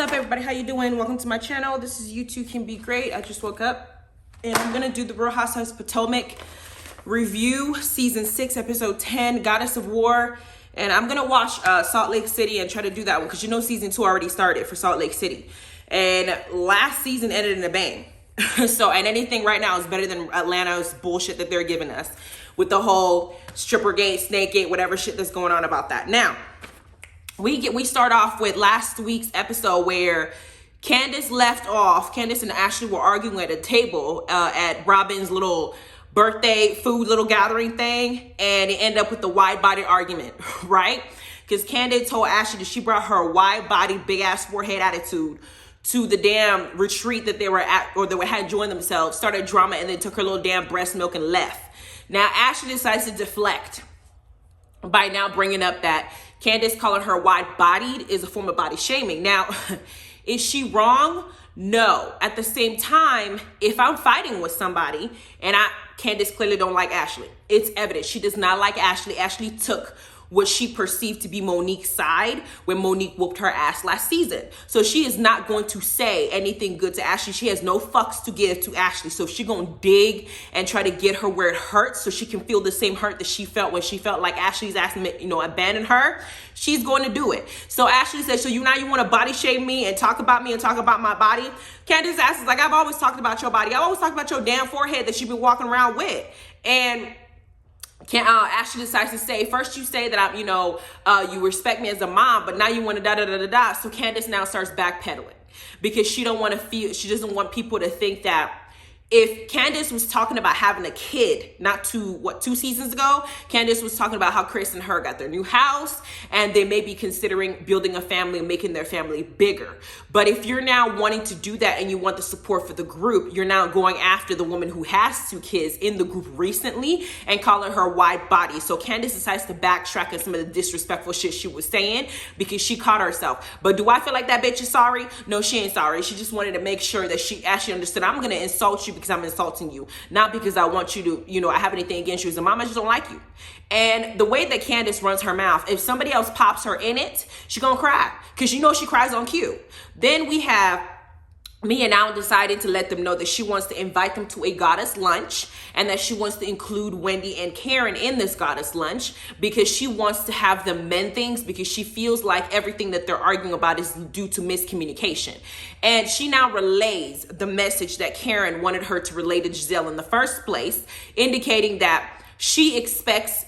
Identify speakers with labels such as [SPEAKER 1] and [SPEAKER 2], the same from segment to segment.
[SPEAKER 1] up, everybody? How you doing? Welcome to my channel. This is You Too Can Be Great. I just woke up and I'm gonna do the Real Housewives of Potomac review, season 6, episode 10, Goddess of War. And I'm gonna watch Salt Lake City and try to do that one because you know season 2 already started for Salt Lake City, and last season ended in a bang. So, and anything right now is better than Atlanta's bullshit that they're giving us with the whole stripper gate, snake gate, whatever shit that's going on about that. Now, we start off with last week's episode where Candiace left off. Candiace and Ashley were arguing at a table at Robyn's little birthday food little gathering thing, and it ended up with the wide body argument, right? Because Candiace told Ashley that she brought her wide body, big ass forehead attitude to the damn retreat that they were at, or they had joined themselves, started drama, and then took her little damn breast milk and left. Now Ashley decides to deflect by now bringing up that Candiace calling her wide-bodied is a form of body shaming. Now, is she wrong? No. At the same time, if I'm fighting with somebody and Candiace clearly don't like Ashley, it's evident. She does not like Ashley. Ashley took what she perceived to be Monique's side when Monique whooped her ass last season. So she is not going to say anything good to Ashley. She has no fucks to give to Ashley. So she gonna dig and try to get her where it hurts so she can feel the same hurt that she felt when she felt like Ashley's ass, abandoned her. She's going to do it. So Ashley says, so you want to body shame me and talk about me and talk about my body? Candiace ass is like, I've always talked about your body. I've always talked about your damn forehead that you've been walking around with. And Ashley decides to say, first you say that you respect me as a mom, but now you want to da-da-da-da-da. So Candiace now starts backpedaling because she doesn't want people to think that if Candiace was talking about having a kid, not 2 seasons ago, Candiace was talking about how Chris and her got their new house and they may be considering building a family and making their family bigger. But if you're now wanting to do that and you want the support for the group, you're now going after the woman who has 2 kids in the group recently and calling her wide body. So Candiace decides to backtrack on some of the disrespectful shit she was saying because she caught herself. But do I feel like that bitch is sorry? No, she ain't sorry. She just wanted to make sure that she actually understood, I'm going to insult you because I'm insulting you, not because I want you to, I have anything against you as a mom. I just don't like you. And the way that Candiace runs her mouth, if somebody else pops her in it, she's gonna cry because she cries on cue. Then we have Mia now decided to let them know that she wants to invite them to a goddess lunch and that she wants to include Wendy and Karen in this goddess lunch because she wants to have them mend things because she feels like everything that they're arguing about is due to miscommunication. And she now relays the message that Karen wanted her to relay to Gizelle in the first place, indicating that she expects,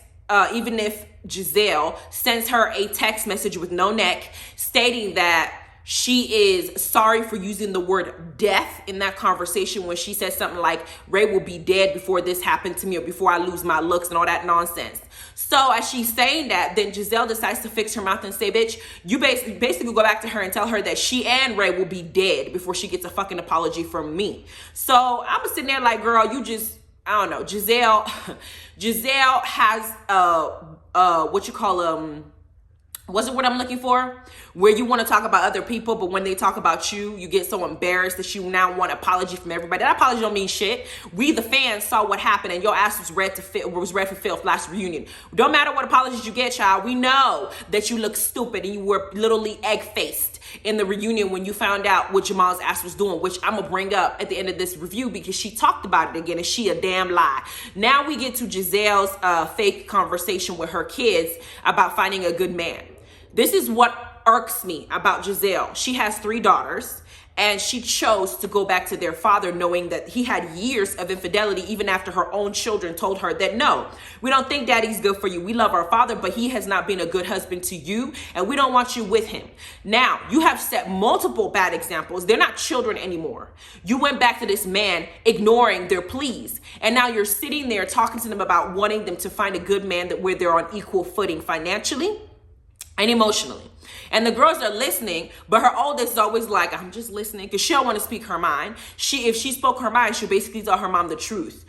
[SPEAKER 1] even if Gizelle sends her a text message with no neck stating that she is sorry for using the word death in that conversation when she said something like, Ray will be dead before this happened to me or before I lose my looks and all that nonsense. So as she's saying that, then Gizelle decides to fix her mouth and say, bitch, you basically go back to her and tell her that she and Ray will be dead before she gets a fucking apology from me. So I'm sitting there like, girl, you just, I don't know. Gizelle has, what's the word I'm looking for? Where you want to talk about other people, but when they talk about you, you get so embarrassed that you now want an apology from everybody. That apology don't mean shit. We, the fans, saw what happened, and your ass was red for filth last reunion. Don't matter what apologies you get, child. We know that you look stupid and you were literally egg-faced in the reunion when you found out what Jamal's ass was doing, which I'm gonna bring up at the end of this review because she talked about it again and she a damn lie. Now we get to Gizelle's fake conversation with her kids about finding a good man. This is what irks me about Gizelle. She has 3 daughters and she chose to go back to their father knowing that he had years of infidelity even after her own children told her that, no, we don't think daddy's good for you. We love our father, but he has not been a good husband to you and we don't want you with him. Now, you have set multiple bad examples. They're not children anymore. You went back to this man ignoring their pleas, and now you're sitting there talking to them about wanting them to find a good man where they're on equal footing financially and emotionally. And the girls are listening, but her oldest is always like, I'm just listening because she don't want to speak her mind. If she spoke her mind, she'll basically tell her mom the truth.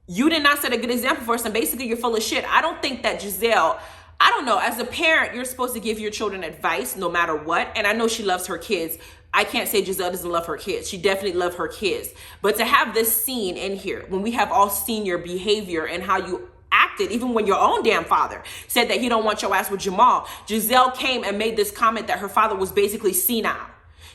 [SPEAKER 1] You did not set a good example for us, and basically you're full of shit. I don't think that Gizelle, I don't know, as a parent, you're supposed to give your children advice no matter what. And I know she loves her kids. I can't say Gizelle doesn't love her kids. She definitely loves her kids. But to have this scene in here, when we have all seen your behavior and how you acted, even when your own damn father said that he don't want your ass with Jamal. Gizelle came and made this comment that her father was basically senile.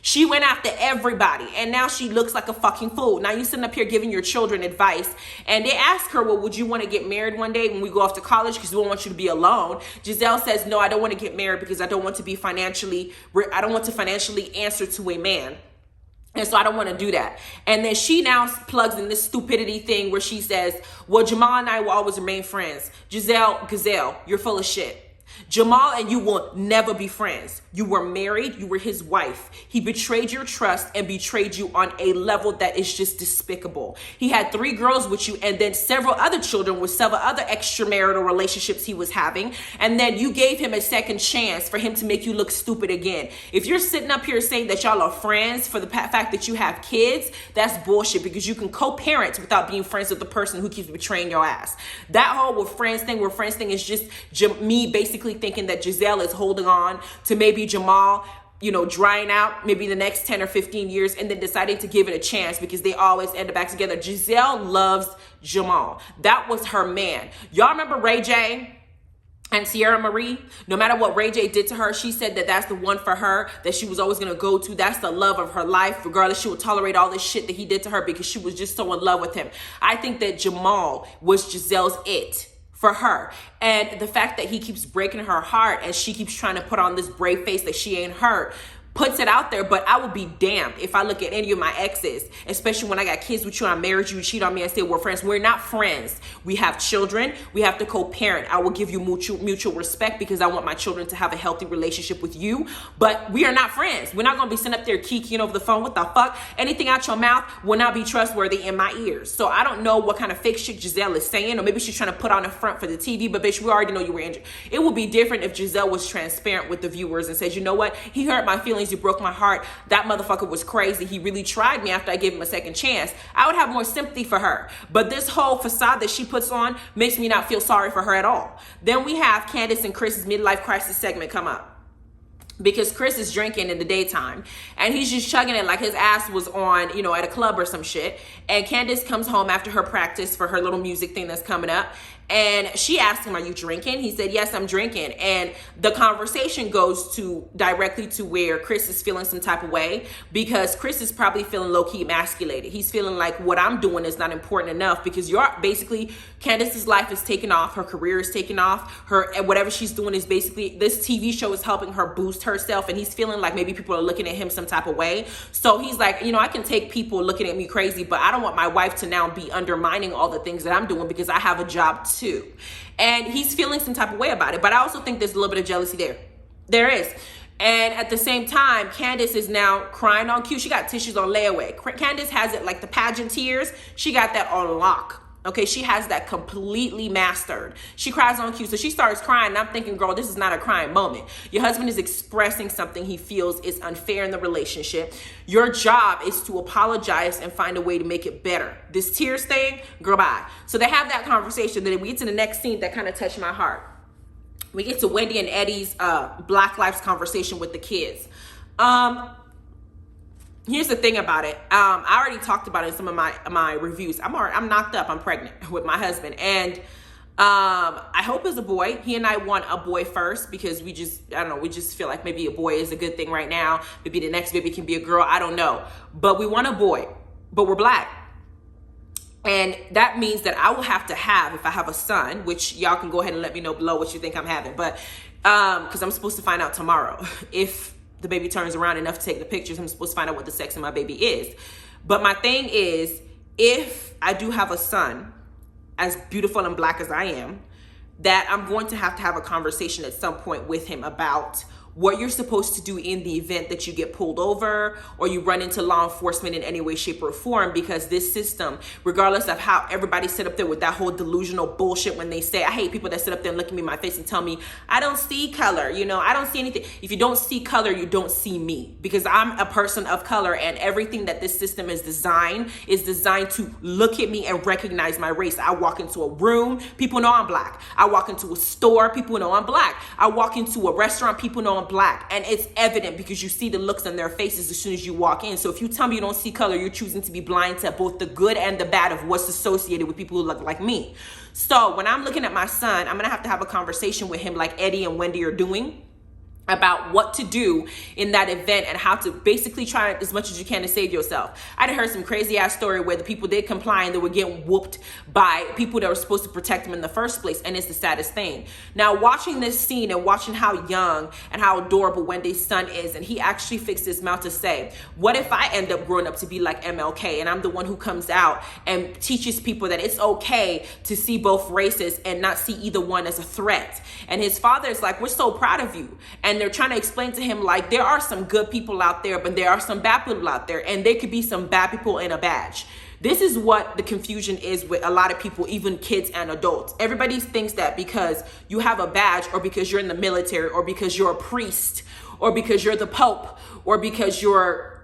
[SPEAKER 1] She went after everybody, and now she looks like a fucking fool. Now you sitting up here giving your children advice, and they ask her, well, would you want to get married one day when we go off to college because we don't want you to be alone? Gizelle says, no, I don't want to get married because I don't want to financially answer to a man. And so I don't want to do that. And then she now plugs in this stupidity thing where she says, well, Jamal and I will always remain friends. Gizelle, you're full of shit. Jamal and you will never be friends. You were married. You were his wife. He betrayed your trust and betrayed you on a level that is just despicable. He had 3 girls with you and then several other children with several other extramarital relationships he was having. And then you gave him a second chance for him to make you look stupid again. If you're sitting up here saying that y'all are friends for the fact that you have kids, that's bullshit, because you can co-parent without being friends with the person who keeps betraying your ass. That whole friends thing is just me basically thinking that Gizelle is holding on to maybe Jamal, drying out maybe the next 10 or 15 years and then deciding to give it a chance because they always end up back together. Gizelle loves Jamal. That was her man. Y'all remember Ray J and Sierra Marie? No matter what Ray J did to her, she said that that's the one for her, that she was always going to go to. That's the love of her life. Regardless, she would tolerate all this shit that he did to her because she was just so in love with him. I think that Jamal was Gizelle's it for her. And the fact that he keeps breaking her heart and she keeps trying to put on this brave face that she ain't hurt puts it out there. But I would be damned if I look at any of my exes, especially when I got kids with you, I married you, cheat on me, and say we're friends. We're not friends. We have children. We have to co-parent. I will give you mutual respect because I want my children to have a healthy relationship with you. But we are not friends. We're not going to be sitting up there kikiing over the phone. What the fuck? Anything out your mouth will not be trustworthy in my ears. So I don't know what kind of fake shit Gizelle is saying, or maybe she's trying to put on a front for the TV. But bitch, we already know you were injured. It would be different if Gizelle was transparent with the viewers and says, you know what? He hurt my feelings. You broke my heart. That motherfucker was crazy. He really tried me after I gave him a second chance. I would have more sympathy for her. But this whole facade that she puts on makes me not feel sorry for her at all. Then we have Candiace and Chris's midlife crisis segment come up. Because Chris is drinking in the daytime and he's just chugging it like his ass was on, at a club or some shit. And Candiace comes home after her practice for her little music thing that's coming up. And she asked him, are you drinking? He said, yes, I'm drinking. And the conversation goes directly to where Chris is feeling some type of way, because Chris is probably feeling low-key emasculated. He's feeling like what I'm doing is not important enough, because Candiace's life is taking off. Her career is taking off. Whatever she's doing is basically, this TV show is helping her boost herself. And he's feeling like maybe people are looking at him some type of way. So he's like, I can take people looking at me crazy, but I don't want my wife to now be undermining all the things that I'm doing because I have a job too. And he's feeling some type of way about it. But I also think there's a little bit of jealousy there. There is. And at the same time, Candiace is now crying on cue. She got tissues on layaway. Candiace has it like the pageant tears. She got that on lock. Okay, she has that completely mastered. She cries on cue. So she starts crying. And I'm thinking, girl, this is not a crying moment. Your husband is expressing something he feels is unfair in the relationship. Your job is to apologize and find a way to make it better. This tears thing, girl, bye. So they have that conversation. Then we get to the next scene that kind of touched my heart. We get to Wendy and Eddie's Black Lives conversation with the kids. Here's the thing about it. I already talked about it in some of my reviews. I'm knocked up. I'm pregnant with my husband. And I hope it's a boy. He and I want a boy first because we just feel like maybe a boy is a good thing right now. Maybe the next baby can be a girl. I don't know. But we want a boy. But we're Black. And that means that I will have to have, if I have a son, which y'all can go ahead and let me know below what you think I'm having. But because I'm supposed to find out tomorrow. If the baby turns around enough to take the pictures, I'm supposed to find out what the sex of my baby is. But my thing is, if I do have a son, as beautiful and Black as I am, that I'm going to have a conversation at some point with him about what you're supposed to do in the event that you get pulled over or you run into law enforcement in any way, shape, or form, because this system, regardless of how everybody sit up there with that whole delusional bullshit when they say, I hate people that sit up there and look at me in my face and tell me, I don't see color, I don't see anything. If you don't see color, you don't see me, because I'm a person of color, and everything that this system is designed to look at me and recognize my race. I walk into a room, people know I'm Black. I walk into a store, people know I'm Black. I walk into a restaurant, people know I'm Black, and it's evident because you see the looks on their faces as soon as you walk in. So if you tell me you don't see color, you're choosing to be blind to both the good and the bad of what's associated with people who look like me. So when I'm looking at my son, I'm gonna have to have a conversation with him like Eddie and Wendy are doing, about what to do in that event and how to basically try as much as you can to save yourself. I heard some crazy ass story where the people did comply and they were getting whooped by people that were supposed to protect them in the first place, and it's the saddest thing. Now, watching this scene and watching how young and how adorable Wendy's son is, and he actually fixed his mouth to say, what if I end up growing up to be like MLK and I'm the one who comes out and teaches people that it's okay to see both races and not see either one as a threat? And his father is like, we're so proud of you. And they're trying to explain to him, like, there are some good people out there, but there are some bad people out there, and there could be some bad people in a badge. This is what the confusion is with a lot of people, even kids and adults. Everybody thinks that because you have a badge, or because you're in the military, or because you're a priest, or because you're the Pope, or because you're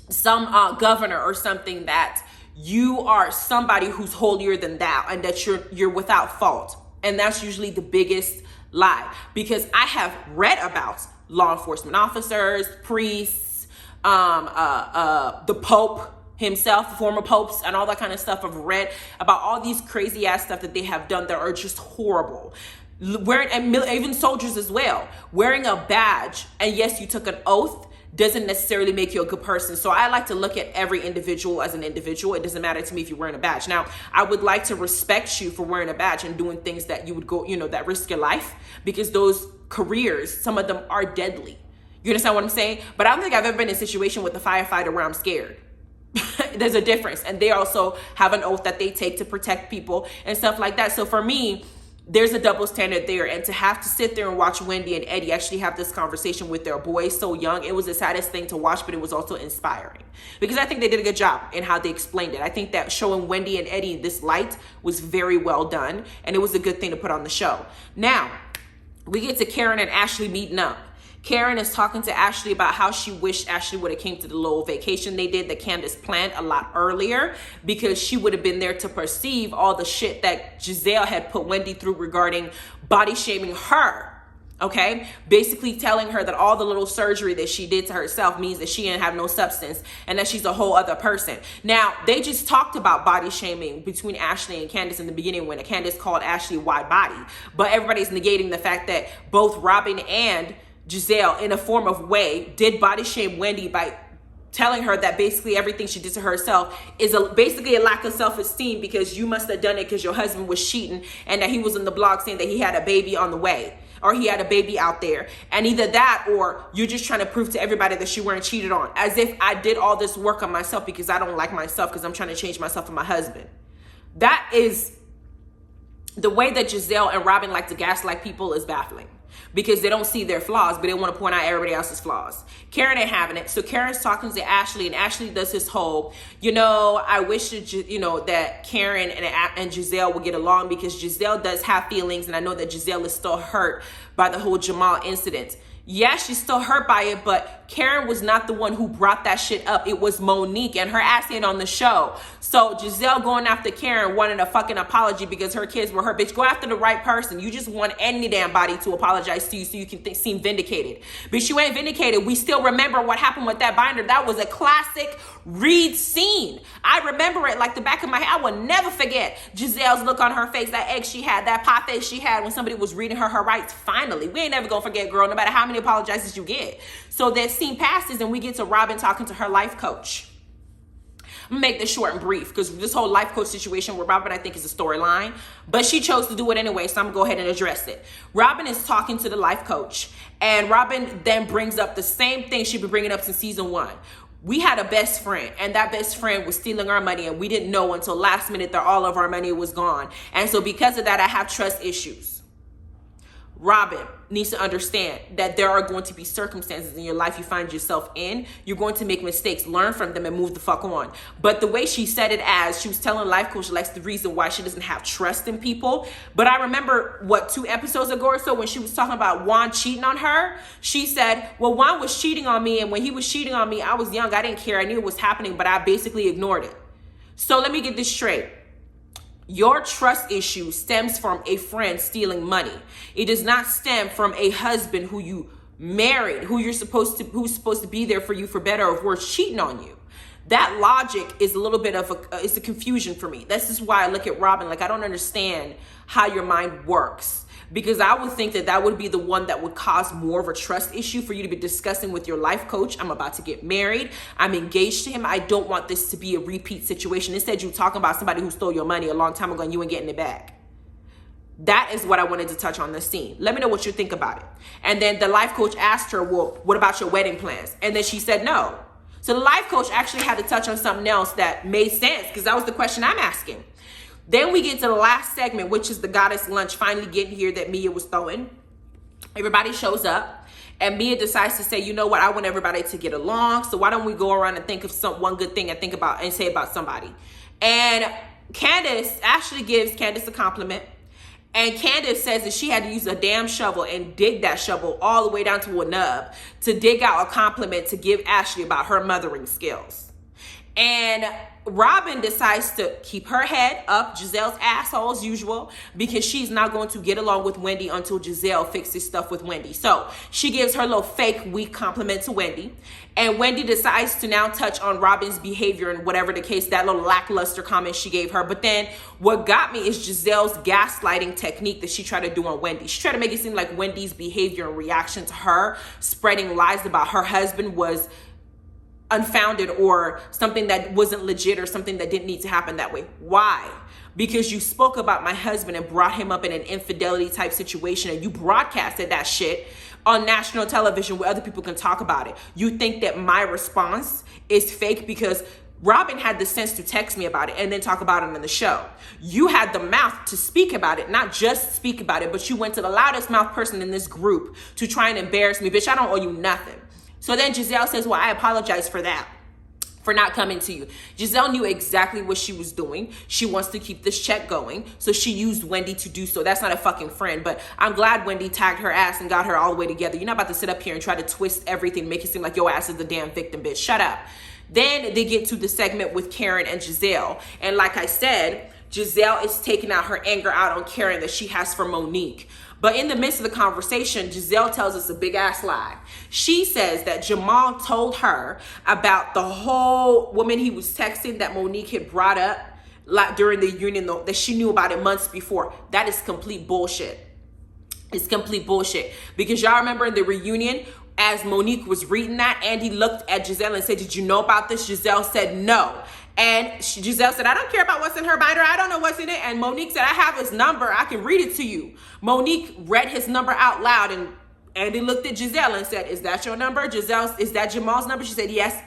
[SPEAKER 1] some governor or something, that you are somebody who's holier than thou, and that you're without fault. And that's usually the biggest lie, because I have read about law enforcement officers, priests, the Pope himself, former popes, and all that kind of stuff. I've read about all these crazy ass stuff that they have done that are just horrible. And even soldiers as well, wearing a badge, and yes, you took an oath, doesn't necessarily make you a good person. So I like to look at every individual as an individual. It doesn't matter to me if you're wearing a badge. Now, I would like to respect you for wearing a badge and doing things that you would go, that risk your life, because those careers, some of them are deadly. You understand what I'm saying? But I don't think I've ever been in a situation with a firefighter where I'm scared. There's a difference. And they also have an oath that they take to protect people and stuff like that. So for me, there's a double standard there. And to have to sit there and watch Wendy and Eddie actually have this conversation with their boy so young, it was the saddest thing to watch, but it was also inspiring, because I think they did a good job in how they explained it. I think that showing Wendy and Eddie in this light was very well done, and it was a good thing to put on the show. Now, we get to Karen and Ashley meeting up. Karen is talking to Ashley about how she wished Ashley would have came to the little vacation they did that Candiace planned a lot earlier, because she would have been there to perceive all the shit that Gizelle had put Wendy through regarding body shaming her. Okay, basically telling her that all the little surgery that she did to herself means that she didn't have no substance and that she's a whole other person. Now, they just talked about body shaming between Ashley and Candiace in the beginning when Candiace called Ashley wide body, but everybody's negating the fact that both Robyn and Gizelle, in a form of way, did body shame Wendy by telling her that basically everything she did to herself is basically a lack of self-esteem, because you must have done it because your husband was cheating, and that he was in the blog saying that he had a baby on the way, or he had a baby out there. And either that, or you're just trying to prove to everybody that you weren't cheated on, as if I did all this work on myself because I don't like myself, because I'm trying to change myself and my husband. That is the way that Gizelle and Robyn like to gaslight people, is baffling, because they don't see their flaws, but they want to point out everybody else's flaws. Karen ain't having it. So Karen's talking to Ashley, and Ashley does this whole, I wish that, that Karen and Gizelle would get along, because Gizelle does have feelings, and I know that Gizelle is still hurt by the whole Jamal incident. Yeah, she's still hurt by it, but Karen was not the one who brought that shit up. It was Monique, and her ass ain't on the show. So Gizelle going after Karen wanted a fucking apology because her kids were her. Bitch, go after the right person. You just want any damn body to apologize to you so you can seem vindicated. But you ain't vindicated. We still remember what happened with that binder. That was a classic Reed scene. I remember it like the back of my head. I will never forget Gizelle's look on her face, that egg she had, that pie face she had when somebody was reading her rights. Finally, we ain't never gonna forget, girl, no matter how many apologizes you get. So that scene passes, and we get to Robyn talking to her life coach. I'm gonna make this short and brief, because this whole life coach situation with Robyn, I think, is a storyline, but she chose to do it anyway, so I'm gonna go ahead and address it. Robyn is talking to the life coach, and Robyn then brings up the same thing she's been bringing up since season 1. We had a best friend, and that best friend was stealing our money, and we didn't know until last minute that all of our money was gone. And so because of that, I have trust issues. Robyn needs to understand that there are going to be circumstances in your life you find yourself in. You're going to make mistakes, learn from them, and move the fuck on. But the way she said it, as she was telling life coach Lex the reason why she doesn't have trust in people. But I remember, 2 episodes ago or so, when she was talking about Juan cheating on her, she said, well, Juan was cheating on me, and when he was cheating on me, I was young, I didn't care, I knew it was happening, but I basically ignored it. So let me get this straight. Your trust issue stems from a friend stealing money. It does not stem from a husband who you married, who's supposed to be there for you for better or worse, cheating on you. That logic is a little bit of it's a confusion for me. This is why I look at Robyn like I don't understand how your mind works. because I would think that would be the one that would cause more of a trust issue for you to be discussing with your life coach. I'm about to get married. I'm engaged to him. I don't want this to be a repeat situation. Instead, you talking about somebody who stole your money a long time ago and you ain't getting it back. That is what I wanted to touch on this scene. Let me know what you think about it. And then the life coach asked her, well, what about your wedding plans? And then she said no. So the life coach actually had to touch on something else that made sense, because that was the question I'm asking. Then we get to the last segment, which is the goddess lunch finally getting here that Mia was throwing. Everybody shows up and Mia decides to say, you know what, I want everybody to get along. So why don't we go around and think of one good thing and say about somebody. And Candiace actually gives Candiace a compliment. And Candiace says that she had to use a damn shovel and dig that shovel all the way down to a nub to dig out a compliment to give Ashley about her mothering skills. And Robyn decides to keep her head up Gizelle's asshole as usual, because she's not going to get along with Wendy until Gizelle fixes stuff with Wendy. So she gives her little fake weak compliment to Wendy. And Wendy decides to now touch on Robyn's behavior and whatever the case, that little lackluster comment she gave her. But then what got me is Gizelle's gaslighting technique that she tried to do on Wendy. She tried to make it seem like Wendy's behavior and reaction to her spreading lies about her husband was unfounded or something that wasn't legit or something that didn't need to happen that way. Why? Because you spoke about my husband and brought him up in an infidelity type situation, and you broadcasted that shit on national television where other people can talk about it. You think that my response is fake because Robyn had the sense to text me about it and then talk about it on the show. You had the mouth to speak about it, not just speak about it, but you went to the loudest mouth person in this group to try and embarrass me. Bitch, I don't owe you nothing. So then Gizelle says, well, I apologize for that, for not coming to you. Gizelle knew exactly what she was doing. She wants to keep this check going. So she used Wendy to do so. That's not a fucking friend, but I'm glad Wendy tagged her ass and got her all the way together. You're not about to sit up here and try to twist everything, make it seem like your ass is the damn victim, bitch. Shut up. Then they get to the segment with Karen and Gizelle. And like I said, Gizelle is taking out her anger out on Karen that she has for Monique. But in the midst of the conversation, Gizelle tells us a big ass lie. She says that Jamal told her about the whole woman he was texting that Monique had brought up during the reunion, that she knew about it months before. That is complete bullshit. It's complete bullshit. Because y'all remember in the reunion, as Monique was reading that, Andy looked at Gizelle and said, did you know about this? Giselle said no. And Gizelle said, I don't care about what's in her binder. I don't know what's in it. And Monique said, I have his number. I can read it to you. Monique read his number out loud, and Andy looked at Gizelle and said, is that your number? Gizelle, is that Jamal's number? She said, yes.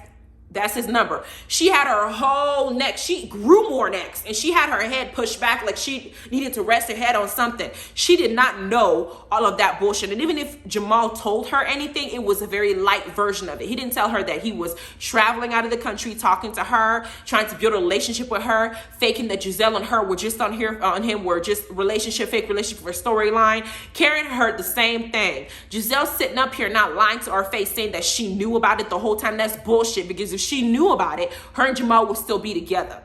[SPEAKER 1] That's his number. She had her whole neck. She grew more necks, and she had her head pushed back like she needed to rest her head on something. She did not know all of that bullshit. And even if Jamal told her anything, it was a very light version of it. He didn't tell her that he was traveling out of the country, talking to her, trying to build a relationship with her, faking that Gizelle and her were just on him, were just fake relationship for storyline. Karen heard the same thing. Gizelle sitting up here not lying to our face, saying that she knew about it the whole time. That's bullshit, because if she knew about it, her and Jamal would still be together.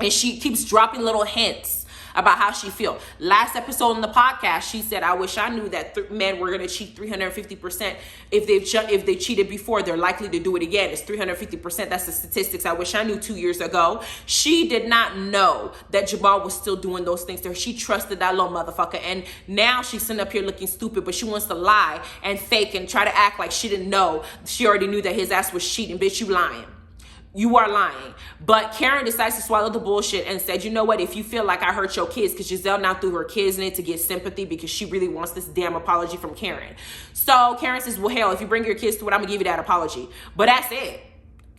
[SPEAKER 1] And she keeps dropping little hints about how she feel. Last episode in the podcast, she said, I wish I knew that men were going to cheat 350%. If they cheated before, they're likely to do it again. It's 350%. That's the statistics I wish I knew 2 years ago. She did not know that Jamal was still doing those things to her. She trusted that little motherfucker. And now she's sitting up here looking stupid, but she wants to lie and fake and try to act like she didn't know. She already knew that his ass was cheating. Bitch, you lying. You are lying. But Karen decides to swallow the bullshit and said, you know what, if you feel like I hurt your kids, because Gizelle now threw her kids in it to get sympathy because she really wants this damn apology from Karen. So Karen says, well, hell, if you bring your kids to it, I'm going to give you that apology. But that's it.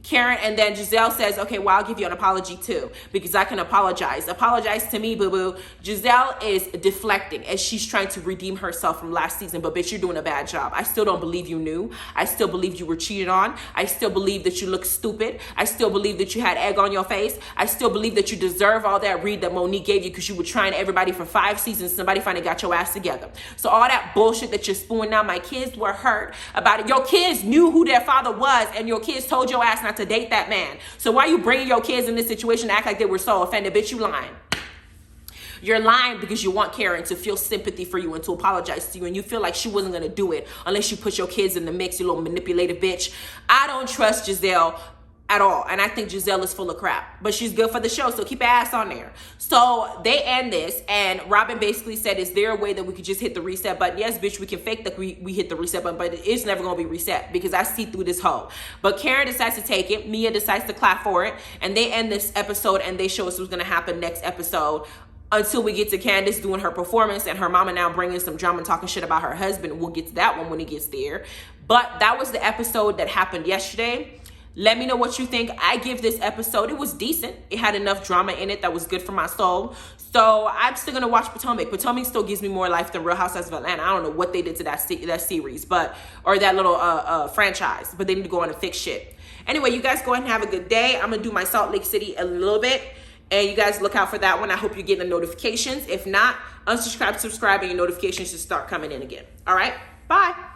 [SPEAKER 1] Karen, and then Gizelle says, okay, well, I'll give you an apology too, because I can apologize. Apologize to me, boo-boo. Gizelle is deflecting as she's trying to redeem herself from last season, but bitch, you're doing a bad job. I still don't believe you knew. I still believe you were cheated on. I still believe that you look stupid. I still believe that you had egg on your face. I still believe that you deserve all that read that Monique gave you because you were trying everybody for 5 seasons. Somebody finally got your ass together. So all that bullshit that you're spewing now, my kids were hurt about it. Your kids knew who their father was, and your kids told your ass not to date that man. So why you bringing your kids in this situation to act like they were so offended? Bitch, you lying. You're lying because you want Karen to feel sympathy for you and to apologize to you, and you feel like she wasn't going to do it unless you put your kids in the mix, you little manipulative bitch. I don't trust Gizelle at all. And I think Gizelle is full of crap, but she's good for the show, so keep your ass on there. So they end this, and Robyn basically said, is there a way that we could just hit the reset button? Yes, bitch, we can fake that we hit the reset button, but it's never gonna be reset because I see through this hoe. But Karen decides to take it, Mia decides to clap for it, and they end this episode and they show us what's gonna happen next episode, until we get to Candiace doing her performance and her mama now bringing some drama and talking shit about her husband. We'll get to that one when it gets there. But that was the episode that happened yesterday. Let me know what you think. I give this episode, it was decent. It had enough drama in it that was good for my soul. So I'm still gonna watch Potomac. Potomac still gives me more life than Real Housewives of Atlanta. I don't know what they did to that series, or that little franchise, but they need to go on and fix shit. Anyway, you guys go ahead and have a good day. I'm gonna do my Salt Lake City a little bit, and you guys look out for that one. I hope you're getting the notifications. If not, unsubscribe, subscribe, and your notifications should start coming in again. All right, bye.